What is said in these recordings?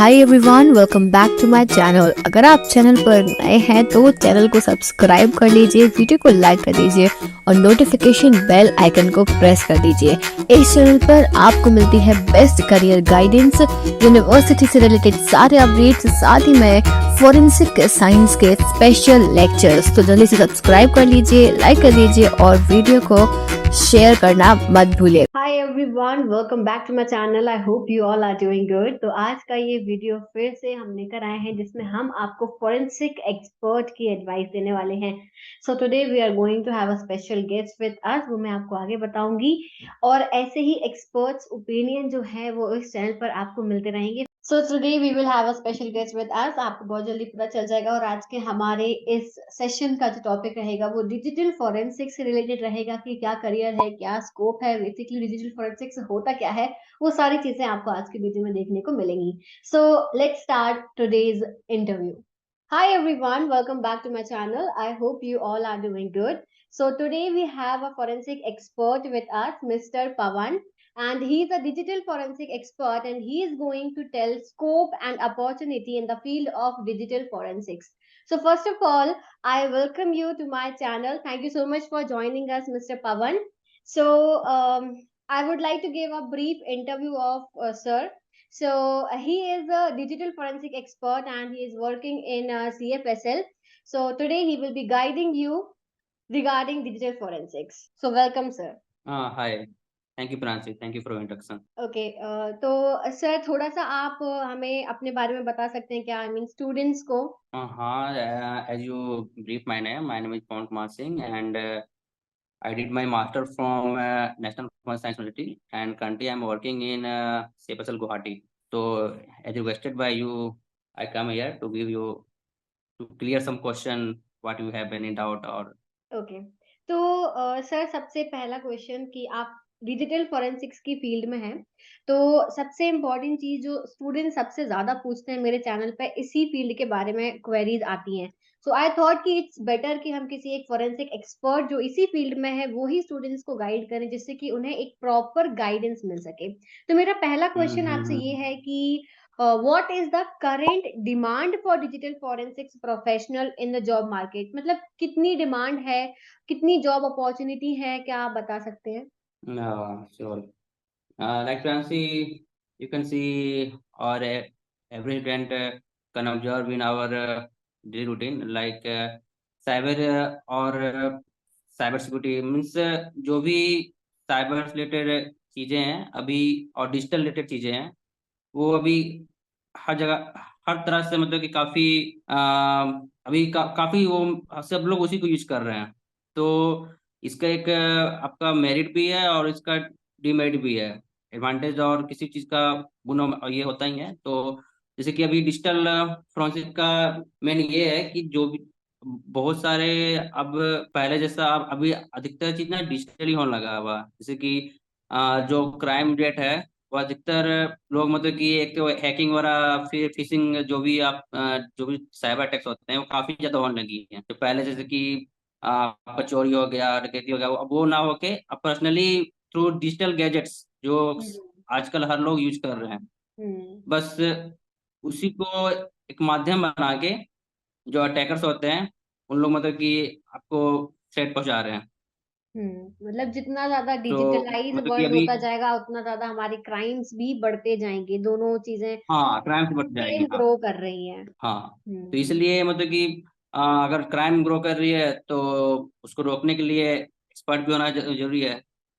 Hi everyone, welcome back to my channel. अगर आप channel पर नए हैं तो चैनल को सब्सक्राइब कर लीजिए, वीडियो को लाइक कर दीजिए और नोटिफिकेशन बेल आइकन को प्रेस कर दीजिए। इस चैनल पर आपको मिलती है बेस्ट करियर गाइडेंस, यूनिवर्सिटी से रिलेटेड सारे अपडेट्स, साथ ही में फॉरेंसिक साइंस के स्पेशल लेक्चर्स। तो जल्दी से सब्सक्राइब कर लीजिए, लाइक कर दीजिए और वीडियो को शेयर करना मत भूलिए। Hi everyone, welcome back to my channel. I hope you all are doing good. तो आज का ये वीडियो फिर से हम लेकर आए हैं जिसमें हम आपको फॉरेंसिक एक्सपर्ट की एडवाइस देने वाले हैं। So today we are going to have a special guest with us, वो मैं आपको आगे बताऊंगी। और ऐसे ही एक्सपर्ट्स ओपिनियन जो है वो इस चैनल पर आपको मिलते रहेंगे। So today we will have a special guest with us, आपको बहुत जल्दी पता चल जाएगा। और आज के हमारे इस सेशन का जो टॉपिक रहेगा वो डिजिटल फॉरेंसिक से रिलेटेड रहेगा कि क्या करियर है, क्या स्कोप है, बेसिकली डिजिटल फॉरेंसिक्स होता क्या है, वो सारी चीजें आपको आज के वीडियो में देखने को मिलेंगी। So let's start today's interview. Hi everyone, welcome back to my channel. I hope you all are doing good. So today we have a forensic expert with us, Mr. Pawan, and he is a digital forensic expert and he is going to tell scope and opportunity in the field of digital forensics. So first of all, I welcome you to my channel. Thank you so much for joining us, Mr. Pawan. So I would like to give a brief interview of sir. So he is a digital forensic expert and he is working in CFSL. So today he will be guiding you regarding digital forensics. So welcome, sir. Hi. Thank you, Prancy. Thank you for your introduction. Okay, तो sir थोड़ा सा आप हमें अपने बारे में बता सकते हैं क्या? आई मीन स्टूडेंट्स को। As you brief my name is Pawan Kumar Singh, and I did my master from National Commerce Science University, and currently I'm working in CFSL Guwahati. So, as requested by you, I come here to give you to clear some question what you have any doubt or. Okay, तो sir सबसे पहला question कि आप digital forensics की field में हैं, तो सबसे इम्पोर्टेंट चीज जो स्टूडेंट सबसे ज्यादा पूछते हैं मेरे चैनल पे, इसी फील्ड के बारे में क्वेरीज आती हैं। सो आई थॉट कि इट्स बेटर कि हम किसी एक फॉरेंसिक एक्सपर्ट जो इसी फील्ड में है वो ही स्टूडेंट्स को गाइड करें, जिससे कि उन्हें एक प्रॉपर गाइडेंस मिल सके। तो मेरा पहला क्वेश्चन आपसे ये है कि what is the current demand for digital forensics professional in the job market? मतलब कितनी डिमांड है, कितनी जॉब अपॉर्चुनिटी है, क्या आप बता सकते हैं? No, sure. Like Prancy, you can see or every student can observe in our daily routine like cyber और साइबर सिक्योरिटी मीन्स जो भी साइबर रिलेटेड चीज़ें हैं अभी और डिजिटल रिलेटेड चीज़ें हैं वो अभी हर जगह हर तरह से मतलब कि काफ़ी अभी काफ़ी वो सब लोग उसी को यूज़ कर रहे हैं। तो इसका एक आपका मेरिट भी है और इसका डीमेरिट भी है। एडवांटेज और किसी चीज़ का गुण ये होता ही है। तो जैसे कि अभी डिजिटल फोरेंसिक का मेन ये है कि जो भी बहुत सारे अब पहले जैसा अब अभी अधिकतर चीज़ ना डिजिटल ही होने लगा हुआ है। जैसे कि जो क्राइम रेट है वो अधिकतर लोग मतलब कि एक तो हैकिंग वगैरह फिर फिशिंग जो भी साइबर अटैक्स होते हैं वो काफ़ी ज़्यादा होने लगी हैं। तो पहले जैसे कि आपका चोरी हो गया, डकैती हो गया, अब वो ना होके अब पर्सनली थ्रू डिजिटल गैजेट्स जो हम्म। आजकल हर लोग यूज़ कर रहे हैं। हम्म। बस उसी को एक माध्यम बना के जो अटैकर्स होते हैं, उन लोग मतलब कि आपको थ्रेट पहुँचा रहे हैं। मतलब जितना ज्यादा तो डिजिटलाइज मतलब कि वर्ल्ड अभी होता जाएगा उतना ज्यादा हमारे क्राइम्स भी बढ़ते जाएंगे, दोनों चीजें हाँ, क्राइम्स बढ़ जाएँगे। सेम हाँ, ग्रो कर रही हैं। हाँ। तो हम्म। इसलिए मतलब कि अगर क्राइम ग्रो कर रही है तो उसको रोकने के लिए एक्सपर्ट भी होना ज़रूरी है।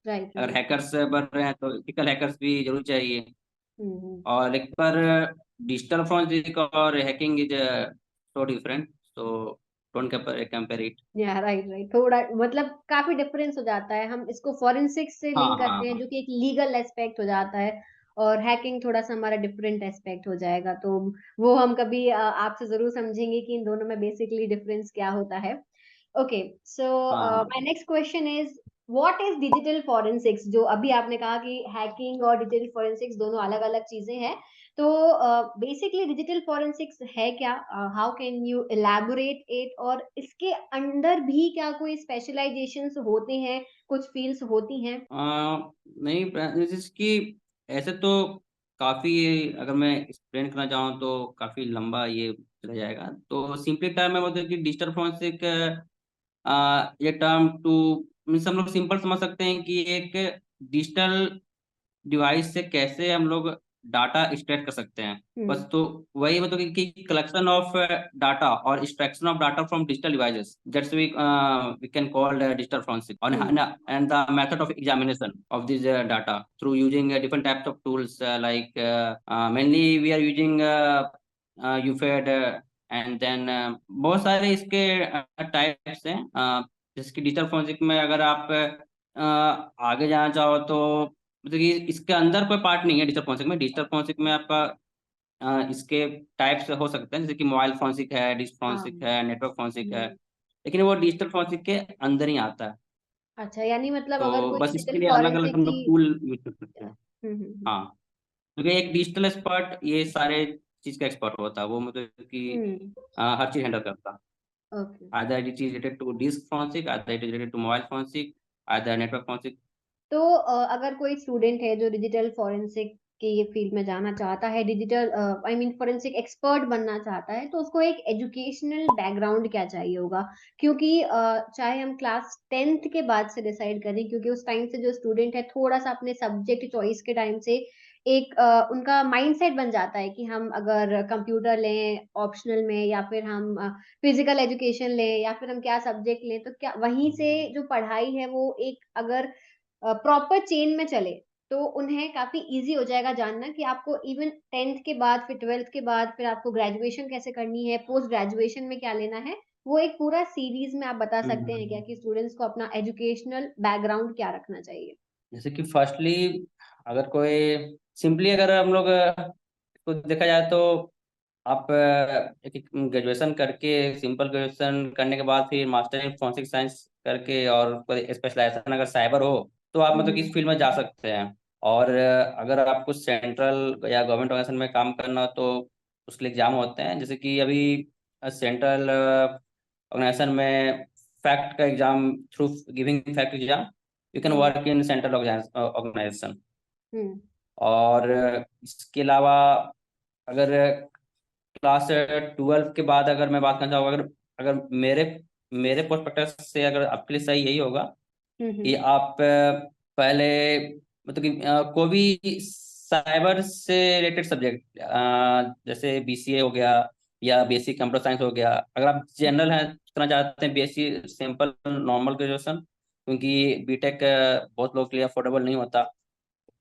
राइट, अगर राइट। हैकर्स बढ़ रहे हैं तो एथिकल हैकर्स भी ज़रूर चाहिए। हम्म। और एक पर डिजिटल फोरेंसिक और hacking is so different, so don't compare it. या राइट, राइट, थोड़ा मतलब काफी डिफरेंस हो जाता है। हम इसको फॉरेंसिक्स से हाँ, लिंक हाँ, करते हैं हाँ। जो कि एक लीगल एस्पेक्ट हो जाता है, और हैकिंग थोड़ा सा हमारा डिफरेंट एस्पेक्ट हो जाएगा। तो वो हम कभी आपसे जरूर समझेंगे कि इन दोनों में बेसिकली डिफरेंस क्या होता है। ओके, सो हाँ, माय हाँ। Next question is what is digital forensics? जो अभी आपने कहा कि हैकिंग और डिजिटल फॉरेंसिक्स दोनों अलग अलग चीजें हैं, तो बेसिकली डिजिटल फॉरेंसिक्स है क्या? How can you elaborate it? और इसके अंदर भी क्या कोई स्पेशलाइजेशंस होते हैं, कुछ फील्ड्स होती हैं? नहीं जैसे कि ऐसे तो काफ़ी, अगर मैं एक्सप्लेन करना चाहूँ तो काफ़ी लंबा ये चला जाएगा। तो सिंपली टर्म में बोलते हैं कि डिजिटल फोरेंसिक ये टर्म टू मीन्स हम लोग सिंपल समझ सकते हैं कि एक डिजिटल डिवाइस से कैसे हम लोग डाटा एक्सट्रैक्ट कर सकते हैं। बस तो वही मतलब कि कलेक्शन ऑफ डाटा और extraction of data from digital devices that's we can call digital forensic and the method of examination of this data through using different types of tools like mainly we are using UFED and then बहुत सारे इसके types हैं। जैसे कि digital forensic में अगर आप आगे जाना चाहो तो मतलब कि इसके अंदर कोई पार्ट नहीं है डिजिटल फोरेंसिक में। डिजिटल फोरेंसिक में आपका इसके टाइप्स हो सकते हैं, जैसे कि मोबाइल फोरेंसिक है, डिश हाँ। फोरेंसिक है, नेटवर्क फोरेंसिक है, हम्म। लेकिन वो डिजिटल फोरेंसिक के अंदर ही आता है। अच्छा, यानी मतलब तो अगर कोई बस इसके डिजिटल लिए अलग-अलग फॉरेंसिक हम की। लोग टूल यूज़ कर सकते हैं। हम्म। हाँ, क्योंकि एक डिजिटल एक्सपर्ट ये सारे चीज़ का एक्सपर्ट होता है। वो मतलब कि हम्म। हर चीज़ हैंडल करता है। Okay. Either it is related to disk forensic, either it is related to mobile forensic, either network forensic. तो अगर कोई स्टूडेंट है जो डिजिटल फॉरेंसिक के ये फील्ड में जाना चाहता है, digital I mean forensic expert बनना चाहता है, तो उसको एक एजुकेशनल बैकग्राउंड क्या चाहिए होगा? क्योंकि चाहे हम क्लास 10th के बाद से डिसाइड करें, क्योंकि उस टाइम से जो स्टूडेंट है थोड़ा सा अपने सब्जेक्ट चॉइस के टाइम से एक उनका माइंडसेट बन जाता है कि हम अगर कंप्यूटर लें ऑप्शनल में, या फिर हम फिजिकल एजुकेशन लें, या फिर हम क्या सब्जेक्ट लें, तो क्या वहीं से जो पढ़ाई है वो एक अगर प्रॉपर चेन में चले, तो उन्हें काफी इजी हो जाएगा जानना कि आपको इवन 10th के बाद, फिर 12th के बाद, फिर आपको ग्रेजुएशन कैसे करनी है, पोस्ट ग्रेजुएशन में क्या लेना है। वो एक पूरा सीरीज में आप बता हुँ, सकते हैं क्या कि स्टूडेंट्स को अपना एजुकेशनल बैकग्राउंड क्या रखना चाहिए? जैसे कि फर्स्टली अगर कोई सिंपली अगर हम लोग को देखा जाए तो आप एक ग्रेजुएशन करके, सिंपल ग्रेजुएशन करने के बाद फिर मास्टर इन फोरेंसिक साइंस करके और कोई स्पेशलाइजेशन अगर साइबर हो तो आप मतलब कि हम्म। इस फील्ड में जा सकते हैं। और अगर आपको सेंट्रल या गवर्नमेंट ऑर्गेनाइजेशन में काम करना हो तो उसके लिए एग्जाम होते हैं, जैसे कि अभी सेंट्रल ऑर्गेनाइजेशन में फैक्ट का exam, through giving fact exam you can hmm. Work in central organisation. Hmm. और इसके अलावा अगर क्लास 12 के बाद अगर मैं बात करना चाहूँगा, अगर अगर मेरे मेरे पर्सपेक्टिव से अगर आपके लिए सही यही होगा कि हम्म। आप पहले मतलब कि कोई भी साइबर से रिलेटेड सब्जेक्ट जैसे बीसीए हो गया या बेसिक कंप्यूटर साइंस हो गया। अगर आप जनरल हैं करना चाहते हैं बीएससी सिंपल नॉर्मल ग्रेजुएशन, क्योंकि बीटेक बहुत लोगों के लिए अफोर्डेबल नहीं होता।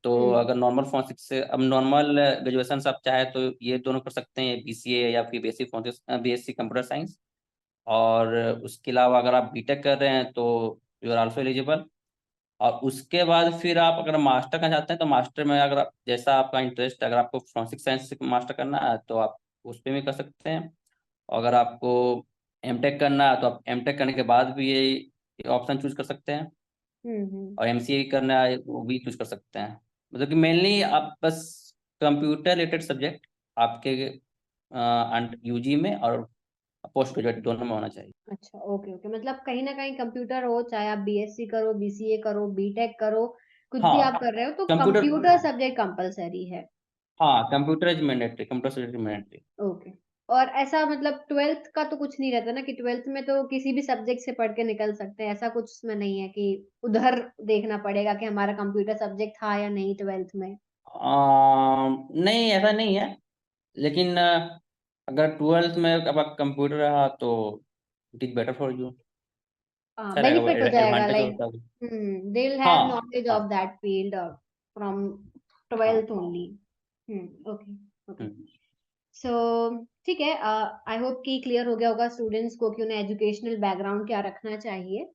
तो हम्म। अगर नॉर्मल फोरेंसिक्स से अब नॉर्मल ग्रेजुएशन से आप चाहे तो ये दोनों कर सकते हैं, बीसीए या फिर basic forensics, BSc computer science. और उसके अलावा अगर आप बीटेक कर रहे हैं तो यू आर आल्सो एलिजिबल। और उसके बाद फिर आप अगर मास्टर करना चाहते हैं तो मास्टर में अगर आप जैसा आपका इंटरेस्ट, अगर आपको फोरेंसिक साइंस से मास्टर करना है तो आप उस पर भी कर सकते हैं। और अगर आपको एमटेक करना है तो आप एमटेक करने के बाद भी ये ऑप्शन चूज कर सकते हैं। हम्म। और एमसीए करना है वो भी चूज कर सकते हैं। मतलब कि मेनली आप बस कंप्यूटर रिलेटेड सब्जेक्ट आपके यूजी में और पोस्ट ग्रेजुएट दोनों में होना चाहिए। अच्छा, ओके ओके, मतलब कहीं ना कहीं कंप्यूटर हो, चाहे आप बीएससी करो, बीसीए करो, बीटेक करो, कुछ भी आप हाँ, कर रहे हो, तो कंप्यूटर, कंप्यूटर सब्जेक्ट कंपलसरी है। हाँ computer is mandatory, computer subject mandatory. Okay. और ऐसा मतलब 12th का तो कुछ नहीं रहता ना कि 12th में तो किसी भी सब्जेक्ट से पढ़ के निकल सकते हैं, ऐसा कुछ उसमें नहीं है कि उधर देखना पड़ेगा कि हमारा कंप्यूटर सब्जेक्ट था या नहीं 12th में? नहीं ऐसा नहीं है, लेकिन अगर ट्वेल्थ में आपका कंप्यूटर रहा तो it is better for you. हाँ, अच्छा रहेगा, वो बेनिफिट हो जाएगा, एडवांटेज लाइक होता है। दे विल हैव हाँ, नॉलेज हाँ, ऑफ दैट फील्ड फ्रॉम हाँ। 12th only. Okay okay. Hmm. So ठीक है, आई होप कि क्लियर हो गया होगा स्टूडेंट्स को कि उन्हें एजुकेशनल बैकग्राउंड क्या रखना चाहिए।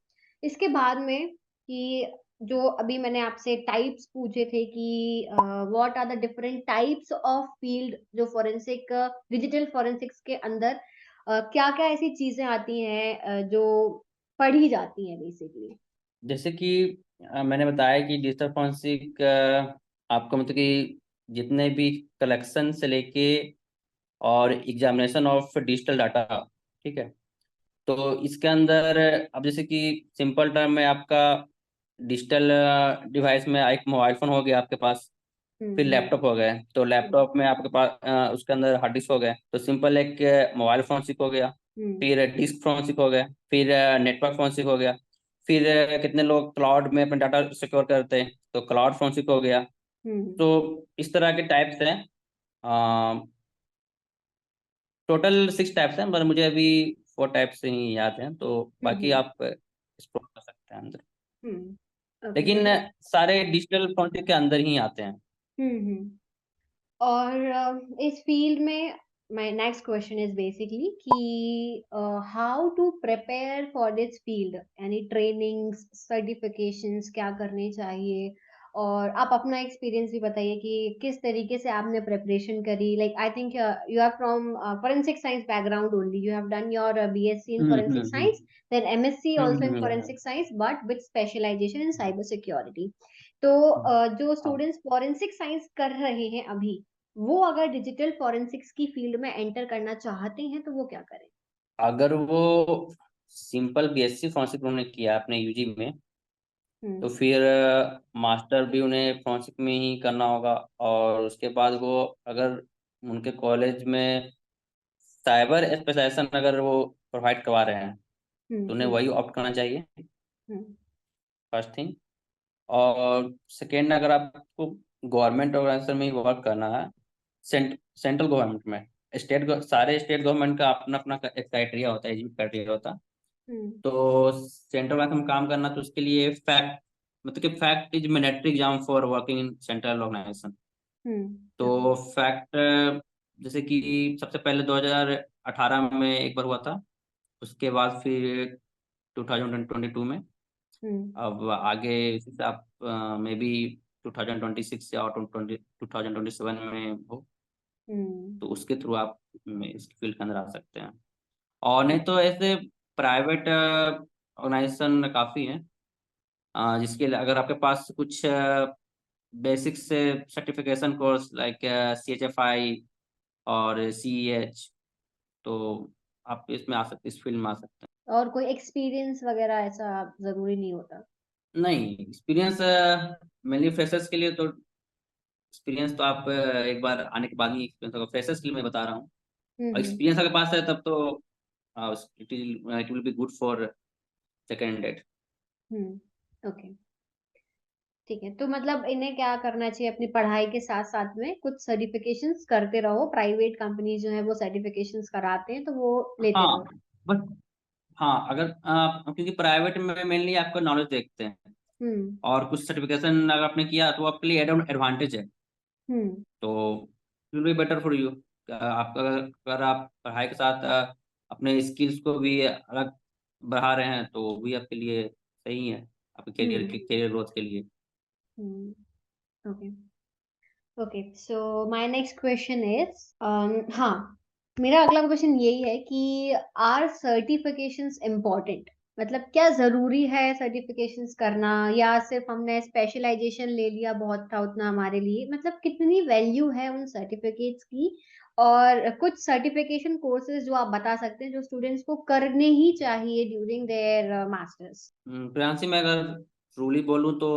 इसके बाद में कि जो अभी मैंने आपसे टाइप्स पूछे थे कि what are the different types of field जो फोरेंसिक, डिजिटल फोरेंसिक्स के अंदर क्या क्या ऐसी चीजें आती हैं जो पढ़ी जाती हैं बेसिकली? जैसे कि मैंने बताया कि डिजिटल फॉरेंसिक आपको मतलब कि जितने भी कलेक्शन से लेके और एग्जामिनेशन ऑफ डिजिटल डाटा, ठीक है। तो इसके अंदर अब जैसे कि सिंपल टर्म में आपका डिजिटल डिवाइस में एक मोबाइल फोन हो गया आपके पास, फिर लैपटॉप हो गए, तो लैपटॉप में आपके पास उसके अंदर हार्ड डिस्क हो गए, तो सिंपल एक मोबाइल फोन सिक हो गया। फिर डिस्क फोन सिक हो गया। फिर नेटवर्क फोन सिक हो गया। फिर कितने लोग क्लाउड में अपना डाटा सिक्योर करते हैं, तो क्लाउड फोन सिक हो गया। तो इस तरह के टाइप्स हैं। टोटल 6 टाइप्स हैं, पर मुझे अभी 4 टाइप्स ही याद हैं, तो बाकी आप एक्सप्लोर कर सकते हैं अंदर। ओके लेकिन मतलब सारे डिजिटल फोन के अंदर ही आते हैं। हम्म और इस फील्ड में my next question is basically कि how to prepare for this field, यानी ट्रेनिंग्स सर्टिफिकेशंस क्या करने चाहिए, और आप अपना एक्सपीरियंस भी बताइए कि किस तरीके से आपने प्रिपरेशन करी। Like I think you are from forensic science background only, you have done your BSc in forensic science, then MSc also in hmm. Forensic science but with specialisation in cyber security. तो जो हाँ, students forensic science कर रहे हैं अभी, वो अगर digital forensics की फील्ड में एंटर करना चाहते हैं तो वो क्या करें? अगर वो सिंपल बीएससी फॉरेंसिक उन्होंने किया अपने यूजी में, तो हम्म फिर मास्टर भी उन्हें फॉरेंसिक में ही करना होगा। और उसके बाद वो, अगर उनके कॉलेज में साइबर स्पेशलाइजेशन अगर वो प्रोवाइड करवा रहे हैं, तो उन्हें हम्म वही ऑप्ट करना चाहिए, हम्म फर्स्ट थिंग। और सेकेंड, अगर आपको गवर्नमेंट ऑर्गेनाइजेशन में ही वर्क करना है, सेंट्रल गवर्नमेंट में, सारे स्टेट गवर्नमेंट का अपना अपना एक क्राइटेरिया होता है, एलिजिबिलिटी क्राइटेरिया होता है। हम्म तो सेंट्रल बैंक में काम करना, तो उसके लिए फैक्ट, मतलब कि FACT is mandatory exam for working in central organisation. Okay तो फैक्ट, जैसे कि सबसे पहले 2018 में एक बार हुआ था, उसके बाद फिर 2022 में। हम्म अब आगे इसी से आप मे बी 2026 या 2027 में हो, हम्म तो उसके थ्रू आप इस फील्ड के अंदर आ सकते हैं। और नहीं तो ऐसे प्राइवेट ऑर्गेनाइजेशन काफ़ी हैं, जिसके लिए अगर आपके पास कुछ बेसिक से सर्टिफिकेशन कोर्स लाइक CHFI और CEH, तो आप इसमें आ सकते, इस फील्ड में आ सकते और कोई एक्सपीरियंस वगैरह ऐसा जरूरी नहीं होता? हैं। नहीं, एक्सपीरियंस मेनली फ्रेशर्स के लिए, तो एक्सपीरियंस तो आप एक बार आने के बाद ही एक्सपीरियंस होगा, फ्रेशर्स के लिए मैं बता रहा हूँ। और हम्म एक्सपीरियंस अगर पास है तब तो it will be good for the candidate. Okay ठीक है, तो मतलब इन्हें क्या करना चाहिए, अपनी पढ़ाई के साथ साथ में कुछ सर्टिफिकेशंस करते रहो, प्राइवेट कंपनी जो है वो सर्टिफिकेशंस कराते हैं तो वो लेते हाँ, रहो। बट हाँ, अगर क्योंकि प्राइवेट में मेनली आपका नॉलेज देखते हैं, हम्म और कुछ सर्टिफिकेशन अगर आपने किया तो आपके लिए एड एडवांटेज है। हम्म तो will be better for you. आपका अगर आप पढ़ाई के साथ अपने स्किल्स को भी अलग बढ़ा रहे हैं, तो वो भी आपके लिए सही है, आपके हम्म करियर ग्रोथ के लिए। Okay okay so my next question is, हाँ, मेरा अगला क्वेश्चन यही है कि आर सर्टिफिकेशंस इम्पोर्टेंट, मतलब क्या जरूरी है सर्टिफिकेशंस करना, या सिर्फ हमने स्पेशलाइजेशन ले लिया बहुत था उतना हमारे लिए, मतलब कितनी वैल्यू है उन सर्टिफिकेट्स की, और कुछ सर्टिफिकेशन कोर्सेज जो आप बता सकते हैं जो स्टूडेंट्स को करने ही चाहिए ड्यूरिंग देयर मास्टर्स? प्रियांशी, मैं अगर ट्रूली बोलूँ तो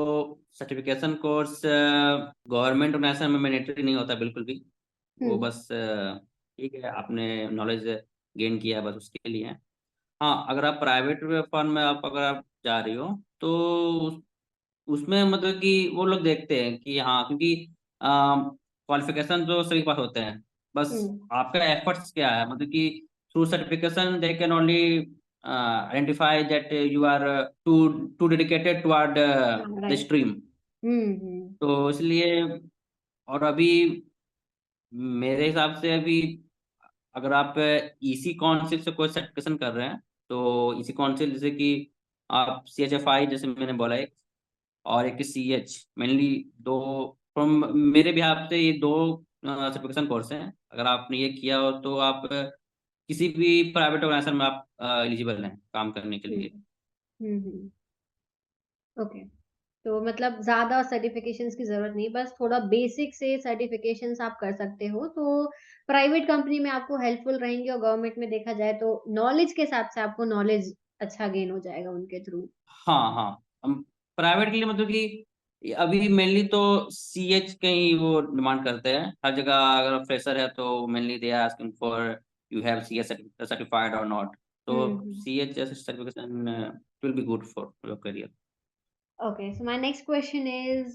सर्टिफिकेशन कोर्स गवर्नमेंट ऑर्गेनाइजेशन में मैंडेटरी नहीं होता बिल्कुल भी। वो हम्म बस ठीक है, आपने नॉलेज गेन किया है, बस उसके लिए है। हाँ, अगर आप प्राइवेट फर्म में अगर आप जा रही हो, तो उसमें मतलब कि वो लोग देखते हैं कि हाँ, क्योंकि क्वालिफिकेशन तो सभी के पास होते हैं, बस हम्म आपका एफर्ट्स क्या है, मतलब कि through certification they can only identify that you are to to dedicated toward the right stream. Hmm तो इसलिए, और अभी मेरे हिसाब से अभी अगर आप इसी काउंसिल से कोई सर्टिफिकेशन कर रहे हैं, तो इसी काउंसिल जैसे कि आप CHFI जैसे मैंने बोला एक, और एक CH, मेनली दो, फ्रॉम मेरे बिहार से ये दो सर्टिफिकेशन कोर्स हैं। अगर आपने ये किया हो, तो आप किसी भी प्राइवेट ऑर्गेनाइजेशन में आप एलिजिबल हैं काम करने के लिए। हम्म ओके, तो मतलब ज्यादा सर्टिफिकेशंस की जरूरत नहीं, बस थोड़ा बेसिक से सर्टिफिकेशंस आप कर सकते हो तो प्राइवेट कंपनी में आपको हेल्पफुल रहेंगे, और गवर्नमेंट में देखा जाए तो नॉलेज के हिसाब से आपको नॉलेज अच्छा गेन हो जाएगा उनके थ्रू। हाँ हाँ, हम प्राइवेट के लिए मतलब कि अभी मेनली तो CH के ही वो डिमांड करते हैं हर जगह। अगर फ्रेशर है तो mainly they are asking for you have CS certified और नॉट। तो hmm. CH certification will be good for your career. Okay, so my next question is,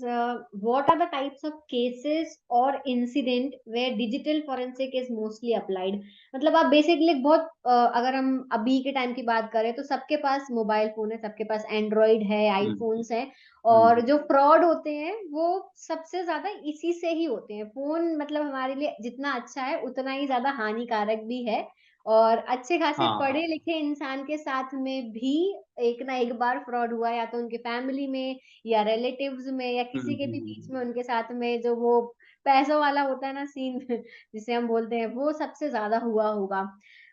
what are the types of cases or incident where digital forensic is mostly applied? मतलब आप basically बहुत अगर हम अभी के time की बात करें तो सबके पास मोबाइल फोन है, सबके पास एंड्रॉइड है, आईफोन्स है, और हम्म जो फ्रॉड होते हैं वो सबसे ज्यादा इसी से ही होते हैं। फोन मतलब हमारे लिए जितना अच्छा है उतना ही ज्यादा हानिकारक भी है, और अच्छे खासे हाँ पढ़े हाँ। लिखे इंसान के साथ में भी एक ना एक बार फ्रॉड हुआ, या तो उनके फैमिली में या रिलेटिव्स में या किसी के भी बीच में हम्म। उनके साथ में, जो वो पैसों वाला होता है ना सीन जिसे हम बोलते हैं, वो सबसे ज्यादा हुआ होगा।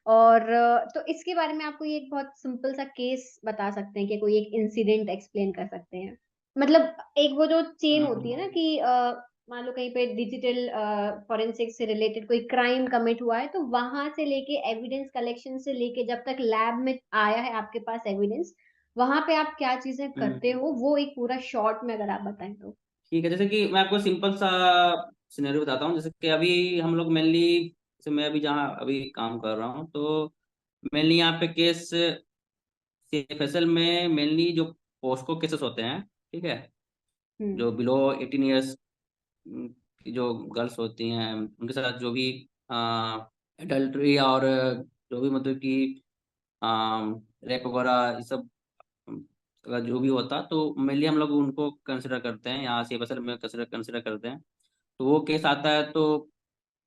और तो इसके बारे में आपको ये एक बहुत सिंपल सा केस बता सकते हैं कि कोई एक इंसिडेंट एक्सप्लेन कर सकते हैं? मतलब एक वो जो चेन होती है ना हम्म। कि मान लो कहीं पे डिजिटल फॉरेंसिक से रिलेटेड कोई क्राइम कमिट हुआ है, तो वहां से लेके एविडेंस कलेक्शन से लेके जब तक लैब में आया है आपके पास एविडेंस, वहां पे आप क्या चीजें करते हम्म। हो, वो एक पूरा शॉर्ट में अगर आप बताएं तो। ठीक है, जैसे कि मैं आपको सिंपल सा सिनेरियो बताता हूँ। जैसे कि अभी हम लोग मेनली, जैसे मैं अभी जहाँ अभी काम कर रहा हूँ, तो मेनली यहाँ पे केस CFSL में मेनली जो पोस्को केसेस होते हैं, ठीक है, हम्म। जो बिलो 18 ईयर्स की जो गर्ल्स होती हैं उनके साथ जो भी एडल्ट्री और जो भी मतलब कि रेप वगैरह ये सब अगर जो भी होता, तो मेनली हम लोग उनको कंसिडर करते हैं, यहाँ CFSL में कंसिडर कंसिडर करते हैं। तो वो केस आता है तो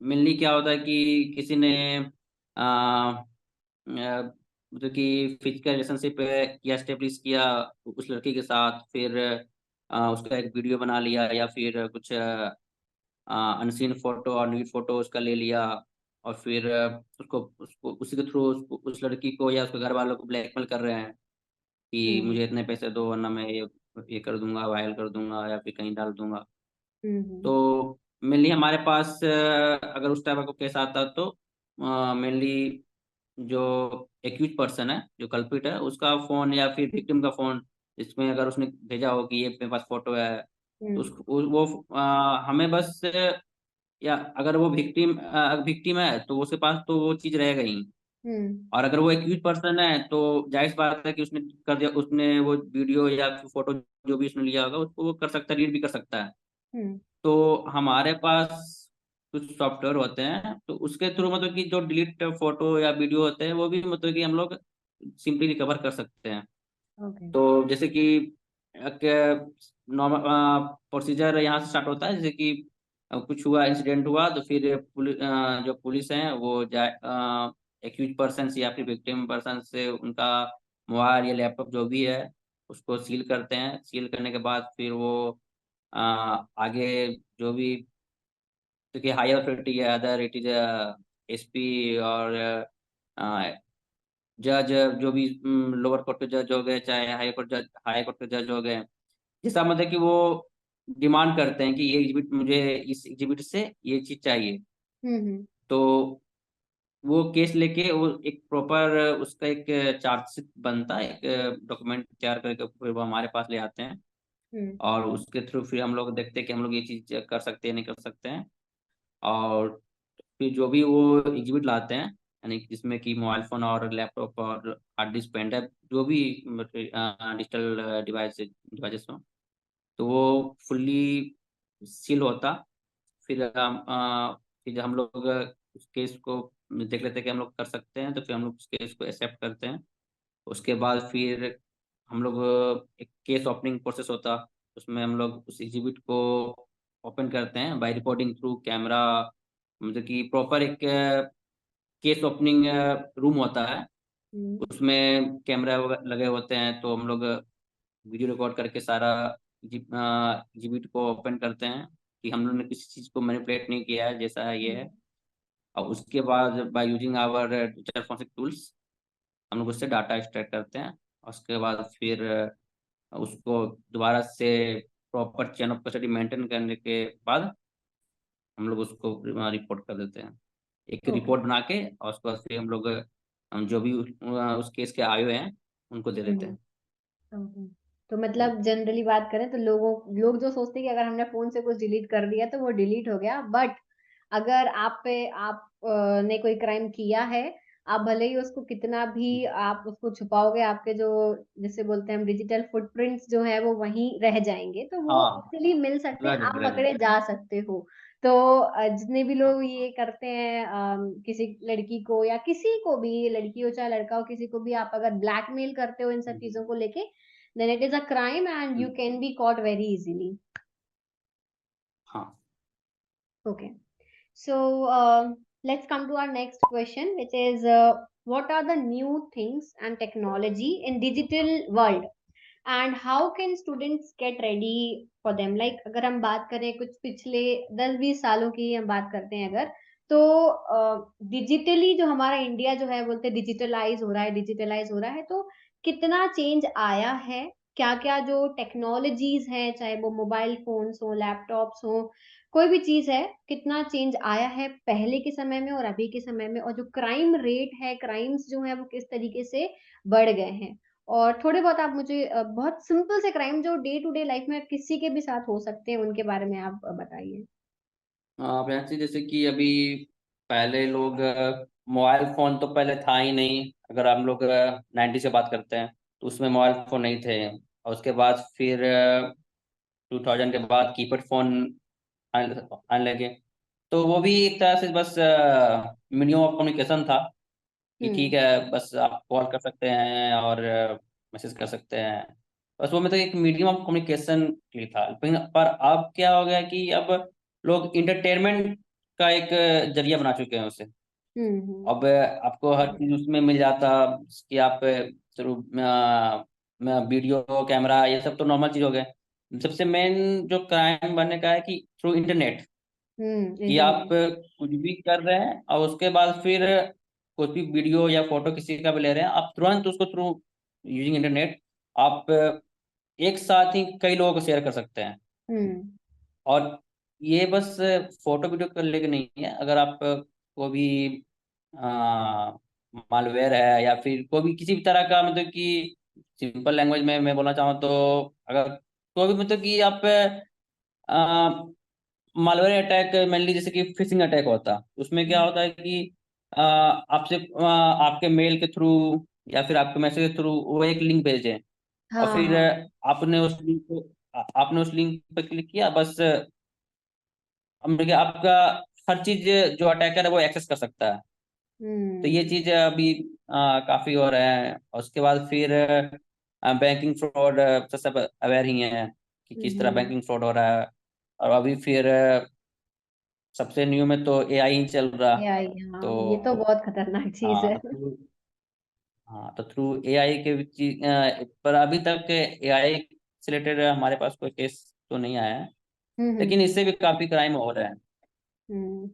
मेनली क्या होता है कि किसी ने मतलब कि फिजिकल रिलेशनशिप किया, स्टेब्लिश किया उस लड़की के साथ, फिर उसका एक वीडियो बना लिया या फिर कुछ अनसीन फोटो और न्यूड फोटो उसका ले लिया, और फिर उसको उसको उसी के थ्रू उस लड़की को या उसके घर वालों को ब्लैकमेल कर रहे हैं कि हम्म। मुझे इतने पैसे दो वरना मैं ये कर दूंगा, वायरल कर दूंगा या फिर कहीं डाल दूंगा। हम्म। तो मेनली हमारे पास अगर उस टाइप का केस आता तो मेनली जो एक्यूज पर्सन है, जो कल्पिट है, उसका फोन या फिर विक्टिम का फोन, जिसमें अगर उसने भेजा हो कि ये मेरे पास फोटो है, तो हम्म। वो हमें बस या अगर वो विक्टिम विक्टिम है तो उसके पास तो वो चीज रहेगा ही। हम्म। और अगर वो एक्यूज पर्सन है तो जाहिर सी बात है कि उसने कर दिया, उसने वो वीडियो या फोटो जो भी उसने लिया होगा उसको वो कर सकता है, रीड भी कर सकता है। हम्म। तो हमारे पास कुछ सॉफ्टवेयर होते हैं, तो उसके थ्रू मतलब कि जो डिलीट फोटो या वीडियो होते हैं वो भी मतलब कि हम लोग सिंपली रिकवर कर सकते हैं। ओके। तो जैसे कि एक नॉर्मल प्रोसीजर यहाँ से स्टार्ट होता है, जैसे कि कुछ हुआ, इंसिडेंट हुआ, तो फिर जो पुलिस है वो जाए एक्यूज पर्सन या फिर विक्टिम पर्सन से उनका मोबाइल या लैपटॉप जो भी है उसको सील करते हैं। सील करने के बाद फिर वो आगे जो भी, क्योंकि हायर अथॉरिटी है, अदर इट इज SP और जज, जो भी लोअर कोर्ट के जज हो गए, चाहे हाई कोर्ट के जज हो गए, जैसा मतलब कि वो डिमांड करते हैं कि ये एग्जिबिट, मुझे इस एग्जिबिट से ये चीज चाहिए, हम्म। तो वो केस लेके वो एक प्रॉपर उसका एक चार्जशीट बनता है, एक डॉक्यूमेंट तैयार करके फिर वो हमारे पास ले आते हैं। हम्म। और उसके थ्रू फिर हम लोग देखते हैं कि हम लोग ये चीज कर सकते हैं नहीं कर सकते हैं। और फिर जो भी वो एग्जिबिट लाते हैं, यानी कि जिसमें कि मोबाइल फोन और लैपटॉप और हार्ड डिस्क, पेन ड्राइव, जो भी डिजिटल डिवाइसेस हो, तो वो फुल्ली सील होता। फिर फिर हम लोग उस केस को देख लेते हैं कि हम लोग कर सकते हैं, तो फिर हम लोग उस केस को एक्सेप्ट करते हैं। उसके बाद फिर हम लोग एक केस ओपनिंग प्रोसेस होता, उसमें हम लोग उस एग्जिबिट को ओपन करते हैं बाय रिकॉर्डिंग थ्रू कैमरा। मतलब कि प्रॉपर एक केस ओपनिंग रूम होता है, हम्म। उसमें कैमरा लगे होते हैं, तो हम लोग वीडियो रिकॉर्ड करके सारा एग्जिबिट को ओपन करते हैं कि हम लोग ने किसी चीज़ को मैनिपुलेट नहीं किया है, जैसा है ये है। और उसके बाद by using our digital forensic tools हम लोग उससे डाटा एक्सट्रैक्ट करते हैं। और उसके बाद फिर उसको दोबारा से proper chain of custody maintain करने के बाद हम लोग उसको रिपोर्ट कर देते हैं, एक ओके। रिपोर्ट बना के। और उसके बाद फिर हम लोग हम जो भी उस केस के आए हुए हैं उनको दे देते हम्म। हैं। ओके। तो मतलब जनरली बात करें तो लोग जो सोचते हैं कि अगर हमने फोन से कुछ डिलीट कर दिया तो वो डिलीट हो गया, बट अगर ने कोई क्राइम किया है, आप भले ही उसको कितना भी आप उसको छुपाओगे, आपके जो जिसे बोलते हैं हम डिजिटल फुटप्रिंट्स जो है वो वहीं रह जाएंगे, तो वो हाँ, इजीली मिल सकते हैं, आप राइट। पकड़े जा सकते हो। तो जितने भी लोग ये करते हैं, किसी लड़की को या किसी को भी, लड़की हो चाहे लड़का हो, किसी को भी आप अगर ब्लैकमेल करते हो इन सब चीजों को लेके, then it is a crime and you can be caught very easily. हाँ। Okay. So let's come to our next question, which is what are the new things and technology in digital world and how can students get ready for them? Like अगर हम बात करें कुछ पिछले 10-20 सालों की हम बात करते हैं अगर, तो डिजिटली जो हमारा इंडिया जो है बोलते डिजिटलाइज हो रहा है, तो कितना चेंज आया है, क्या क्या जो टेक्नोलॉजीज हैं, चाहे वो मोबाइल फोन्स हो, लैपटॉप्स हो, कोई भी चीज है, कितना चेंज आया है पहले के समय में और अभी के समय में, और जो क्राइम रेट है, क्राइम्स जो है वो किस तरीके से बढ़ गए हैं। और थोड़े बहुत आप मुझे बहुत सिंपल से क्राइम जो डे टू डे लाइफ में किसी के भी साथ हो सकते हैं उनके बारे में आप बताइए। प्रियांशी, जैसे कि अभी पहले लोग मोबाइल फोन तो पहले था ही नहीं। अगर हम लोग 90 से बात करते हैं तो उसमें मोबाइल फोन नहीं थे। और उसके बाद फिर 2000 के बाद कीपैड फोन आने लगे। तो वो भी एक तरह से बस मीडियम ऑफ कम्युनिकेशन था कि ठीक हम्म है, बस आप कॉल कर सकते हैं और मैसेज कर सकते हैं। बस वो मतलब एक मीडियम ऑफ कम्युनिकेशन के लिए था। लेकिन पर अब क्या हो गया कि अब लोग इंटरटेनमेंट का एक जरिया बना चुके हैं उसे। हम्म अब आपको हर चीज उसमें मिल जाता कि आप थ्रू वीडियो कैमरा ये सब तो नॉर्मल चीज हो गए। सबसे मेन जो क्राइम बनने का है कि थ्रू इंटरनेट, कि आप इंटरनेट। कुछ भी कर रहे हैं और उसके बाद फिर कुछ भी वीडियो या फोटो किसी का भी ले रहे हैं, आप तुरंत उसको थ्रू यूजिंग इंटरनेट आप एक साथ ही कई लोगों को शेयर कर सकते हैं। हम्म और ये बस फोटो वीडियो कर लेके नहीं है। अगर आप को भी मालवेयर है या फिर कोई भी किसी भी तरह का, मतलब कि सिंपल लैंग्वेज में मैं बोलना चाहूँ तो, अगर कोई भी मतलब कि आप मालवेयर अटैक मेनली जैसे कि फिशिंग अटैक होता है, उसमें क्या होता है कि आपसे आपके मेल के थ्रू या फिर आपके मैसेज के थ्रू वो एक लिंक भेजे, और हाँ फिर हाँ। आपने उस लिंक पर क्लिक किया, बस अब देखिए आपका हर चीज जो अटैकर है वो एक्सेस कर सकता है। तो ये हम्म चीज अभी काफी हो रहा है। और उसके बाद फिर बैंकिंग फ्रॉड से सब अवेयर ही हैं कि किस तरह हम्म। बैंकिंग फ्रॉड हो रहा है। और अभी फिर सबसे न्यू में तो एआई ही चल रहा। एआई, हाँ ये तो तो बहुत खतरनाक चीज हाँ है। तो थ्रू हाँ तो थ्रू एआई के चीज पर अभी तक एआई से रिलेटेड हमारे पास कोई केस तो नहीं आया है। लेकिन हम्म इससे भी काफी क्राइम हो रहा है। हम्म।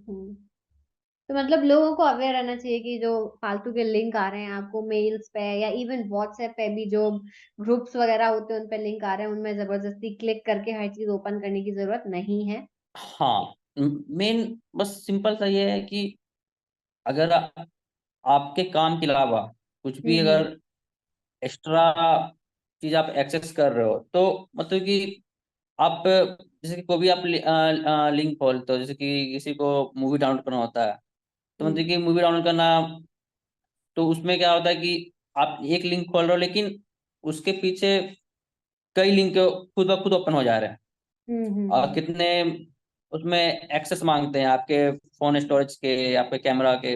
तो मतलब लोगों को अवेयर रहना चाहिए कि जो फालतू के लिंक आ रहे हैं आपको मेल्स पे या इवन व्हाट्सएप पे भी, जो ग्रुप्स वगैरह होते हैं उन पे लिंक आ रहे हैं, उनमें जबरदस्ती क्लिक करके हर चीज ओपन करने की जरूरत नहीं है। हाँ, मेन बस सिंपल सा ये है कि अगर आपके काम के अलावा कुछ भी हम्म। अगर एक्स्ट्रा चीज आप एक्सेस कर रहे हो, तो मतलब कि आप जैसे कि कोई भी आप लिंक खोलते हो, जैसे कि किसी को मूवी डाउनलोड करना होता है, तो मतलब हम्म कि मूवी डाउनलोड करना, तो उसमें क्या होता है कि आप एक लिंक खोल रहे हो लेकिन उसके पीछे कई लिंक खुद ब खुद ओपन हो जा रहे हैं। और हम्म। कितने उसमें एक्सेस मांगते हैं आपके फोन स्टोरेज के, आपके कैमरा के।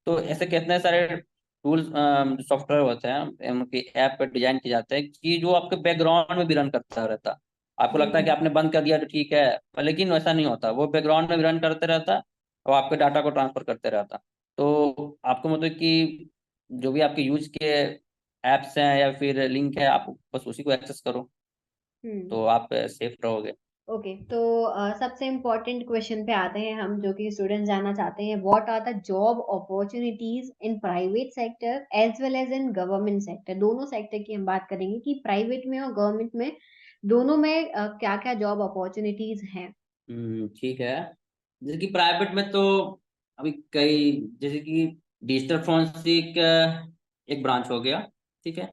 तो ऐसे कितने सारे टूल्स सॉफ्टवेयर होते हैं, उनकी ऐप पर डिजाइन किए जाते हैं कि जो आपके बैकग्राउंड में भी रन करता रहता है। आपको लगता है कि हम्म आपने बंद कर दिया तो ठीक है, पर लेकिन वैसा नहीं होता, वो बैकग्राउंड में भी रन करते रहता है और आपके डाटा को ट्रांसफर करते रहता। तो आपको मतलब कि जो भी आपके यूज के एप्स हैं या फिर लिंक है, आप बस उसी को एक्सेस करो, हम्म। तो आप सेफ रहोगे। ओके, तो सबसे इम्पोर्टेंट क्वेश्चन पे आते हैं हम, जो कि स्टूडेंट्स जानना चाहते हैं, what are the job opportunities in private sector as well as in government sector. दोनों सेक्टर की हम बात करेंगे कि प्राइवेट में और गवर्नमेंट में, दोनों में क्या क्या जॉब अपॉर्चुनिटीज हैं। ठीक है। जैसे कि प्राइवेट में तो अभी कई, जैसे कि डिजिटल फोरेंसिक एक ब्रांच हो गया, ठीक है।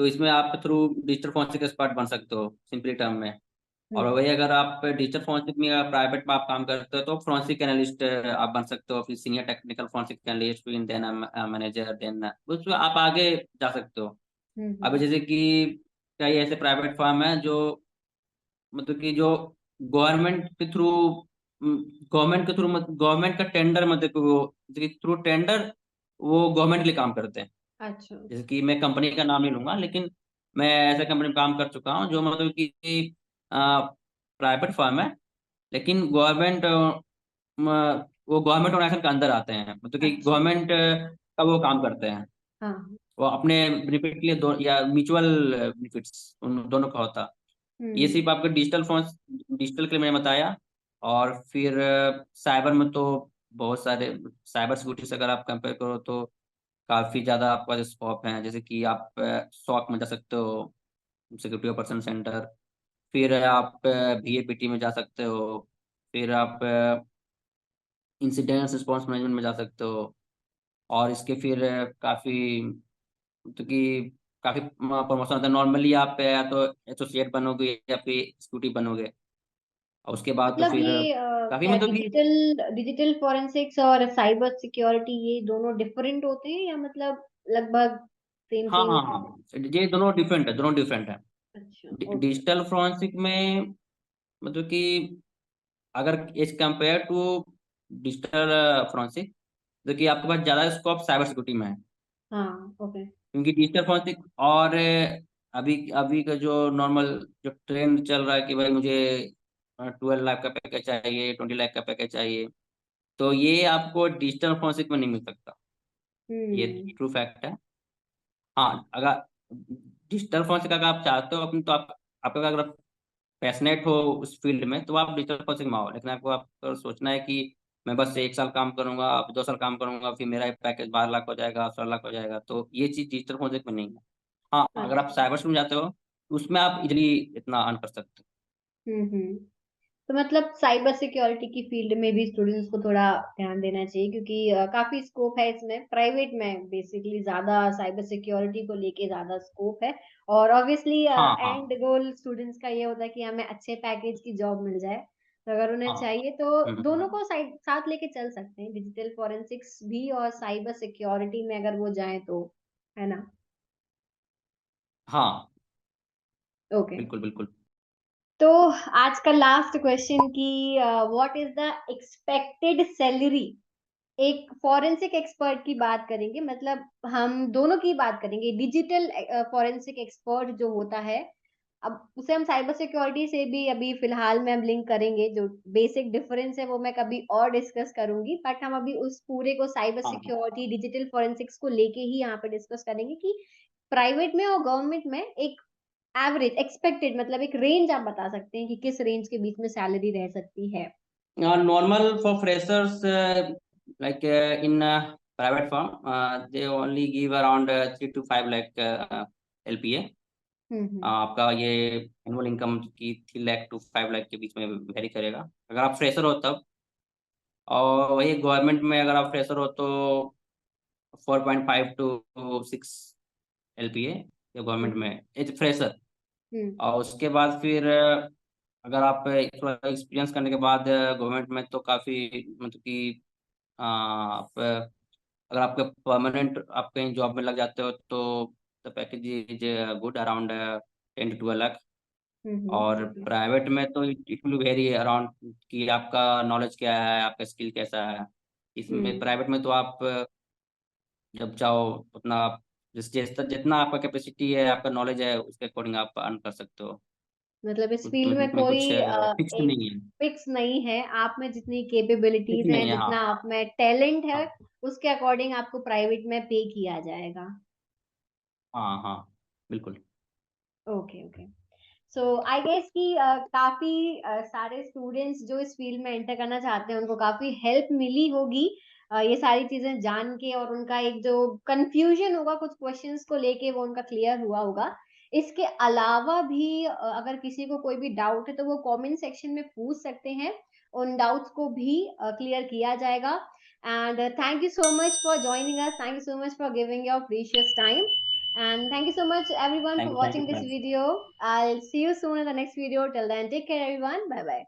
तो इसमें आप थ्रू डिजिटल फॉरेंसिक एक्सपर्ट बन सकते हो सिंपली टर्म में। और हम्म वही अगर आप डिजिटल फॉरेंसिक में या प्राइवेट में आप काम करते हो तो फॉरेंसिक एनालिस्ट आप बन सकते हो, फिर सीनियर टेक्निकल फॉरेंसिक एनालिस्ट, फिर देन मैनेजर, देन उसमें आप आगे जा सकते हो। अभी हम्म। जैसे कि कई ऐसे प्राइवेट फर्म है जो मतलब कि जो गवर्नमेंट के थ्रू गवर्नमेंट का टेंडर मतलब कि वो थ्रू टेंडर वो गवर्नमेंट के लिए काम करते हैं। अच्छा। जैसे कि मैं कंपनी का नाम नहीं लूंगा, लेकिन मैं ऐसे कंपनी में काम कर चुका हूँ जो मतलब कि प्राइवेट फर्म है, लेकिन गवर्नमेंट वो गवर्नमेंट ऑर्गेनाइजेशन के अंदर आते हैं, मतलब कि अच्छा। गवर्नमेंट का वो काम करते हैं। हाँ। वो अपने बेनिफिट के लिए या म्यूचुअल बेनिफिट्स उन दोनों का होता। ये हम्म। सिर्फ आपके डिजिटल फोन, डिजिटल के लिए मैंने बताया। और फिर साइबर में तो बहुत सारे, साइबर सिक्योरिटी से अगर आप कंपेयर करो तो काफ़ी ज़्यादा आपका जो स्कोप है, जैसे कि आप सॉक में जा सकते हो, सिक्योरिटी ऑपरेशन सेंटर। फिर आप VAPT में जा सकते हो। फिर आप इंसिडेंट रिस्पॉन्स मैनेजमेंट में जा सकते हो। और इसके फिर काफ़ी मतलब कि काफ़ी प्रमोशन होता है। नॉर्मली आप या तो एसोसिएट बनोगे या फिर एक्जीक्यूटिव बनोगे, और उसके बाद तो मतलब फिर ये काफ़ी क्या मतलब कि डिजिटल डिजिटल फॉरेंसिक्स और साइबर सिक्योरिटी ये दोनों डिफरेंट होते हैं या मतलब लगभग सेम हाँ सेम हाँ ही है? हाँ, ये दोनों डिफरेंट है, दोनों डिफरेंट है। अच्छा। ओके। डिजिटल फोरेंसिक में मतलब कि अगर as compared to digital forensic, जो कि आपके पास ज़्यादा स्कोप साइबर सिक्योरिटी में है। हाँ। ओके। क्योंकि डिजिटल फोरेंसिक और अभी अभी का जो नॉर्मल जो ट्रेंड चल रहा है कि भाई मुझे 12 लाख का पैकेज चाहिए, 20 लाख का पैकेज चाहिए, तो ये आपको डिजिटल फोरेंसिक में नहीं मिल सकता। ये हम्म। ट्रू फैक्ट है। हाँ, अगर डिजिटल फोरेंसिक अगर आप चाहते हो अपनी, तो आप आपका अगर पैशनेट हो उस फील्ड में तो आप डिजिटल फोरेंसिक में आओ। लेकिन आपको सोचना है कि मैं बस 1 साल काम करूंगा, अब 2 साल काम करूंगा, फिर मेरा पैकेज 12 लाख हो जाएगा, 16 लाख हो जाएगा, तो ये चीज डिजिटल फोरेंसिक में नहीं है। हाँ, अगर आप अच्छा। साइबर में जाते हो तो उसमें आप इजीली इतना अर्न कर सकते हम्म। तो मतलब साइबर सिक्योरिटी की फील्ड में भी स्टूडेंट्स को थोड़ा ध्यान देना चाहिए क्योंकि काफी स्कोप है इसमें। प्राइवेट में बेसिकली ज्यादा साइबर सिक्योरिटी को लेके ज्यादा स्कोप है। और ऑब्वियसली हो। हाँ हाँ एंड गोल स्टूडेंट्स का ये होता है कि हमें अच्छे पैकेज की जॉब मिल जाए। तो अगर उन्हें हाँ। चाहिए तो दोनों हम्म। को साइड साथ लेके चल सकते हैं, डिजिटल फॉरेंसिक्स भी और साइबर सिक्योरिटी में अगर वो जाए तो, है ना? हाँ, ओके। बिल्कुल बिल्कुल। तो आज का लास्ट क्वेश्चन कि what is the expected salary? एक फॉरेंसिक एक्सपर्ट की बात करेंगे, मतलब हम दोनों की बात करेंगे। डिजिटल फॉरेंसिक एक्सपर्ट जो होता है, अब उसे हम साइबर सिक्योरिटी से भी अभी फिलहाल में हम लिंक करेंगे। जो बेसिक डिफरेंस है वो मैं कभी और डिस्कस करूंगी, बट हम अभी उस पूरे को साइबर हाँ हाँ सिक्योरिटी डिजिटल फॉरेंसिक्स को लेके ही यहाँ पे डिस्कस करेंगे कि प्राइवेट में और गवर्नमेंट में एक एवरेज एक्सपेक्टेड मतलब एक रेंज आप बता सकते हैं कि किस रेंज के बीच में सैलरी रह सकती है? normal for freshers, like in private firm, they only give around 3 to 5 lakh LPA। हम्म। आपका ये एनुअल इनकम की 3 लाख to 5 लाख के बीच में वेरी करेगा अगर आप फ्रेशर हो तब। और वही गवर्नमेंट में अगर आप फ्रेशर हो तो 4.5 to 6 LPA या गवर्नमेंट हम्म। में एज फ्रेशर। हम्म। और उसके बाद फिर अगर आप थोड़ा एक्सपीरियंस करने के बाद गवर्नमेंट में तो काफ़ी मतलब कि आप अगर आपका परमानेंट आप कहीं जॉब में लग जाते हो तो the package is good around 10 to 12 lakh. और ओके। प्राइवेट में तो इट विल वेरी अराउंड कि आपका नॉलेज क्या है, आपका स्किल कैसा है। इसमें हम्म। प्राइवेट में तो आप जब चाहो उतना आप जितना जितना आपका कैपेसिटी है, आपका नॉलेज है, उसके अकॉर्डिंग आप अर्न कर सकते हो। मतलब इस फील्ड में उसमें कोई कुछ फिक्स एक नहीं है। फिक्स नहीं है, आप में जितनी फिक्स कैपेबिलिटीज हैं, नहीं है, हाँ जितना आप में टैलेंट है, हाँ उसके अकॉर्डिंग आपको प्राइवेट में पे किया जाएगा। हाँ हाँ, बिल्कुल। Okay. Okay. So I guess कि काफी सारे स्टूडेंट्स जो इस फील्ड में एंटर करना चाहते हैं उनको काफी हेल्प मिली होगी ये सारी चीजें जान के, और उनका एक जो कंफ्यूजन होगा कुछ क्वेश्चंस को लेके वो उनका क्लियर हुआ होगा। इसके अलावा भी अगर किसी को कोई भी डाउट है तो वो कमेंट सेक्शन में पूछ सकते हैं। उन डाउट्स को भी क्लियर किया जाएगा। And thank you so much for joining us, thank you so much for giving your precious time. And thank you so much, everyone, for Thank you, watching this friends. video. I'll see you soon in the next video. Till then, take care, everyone. Bye bye.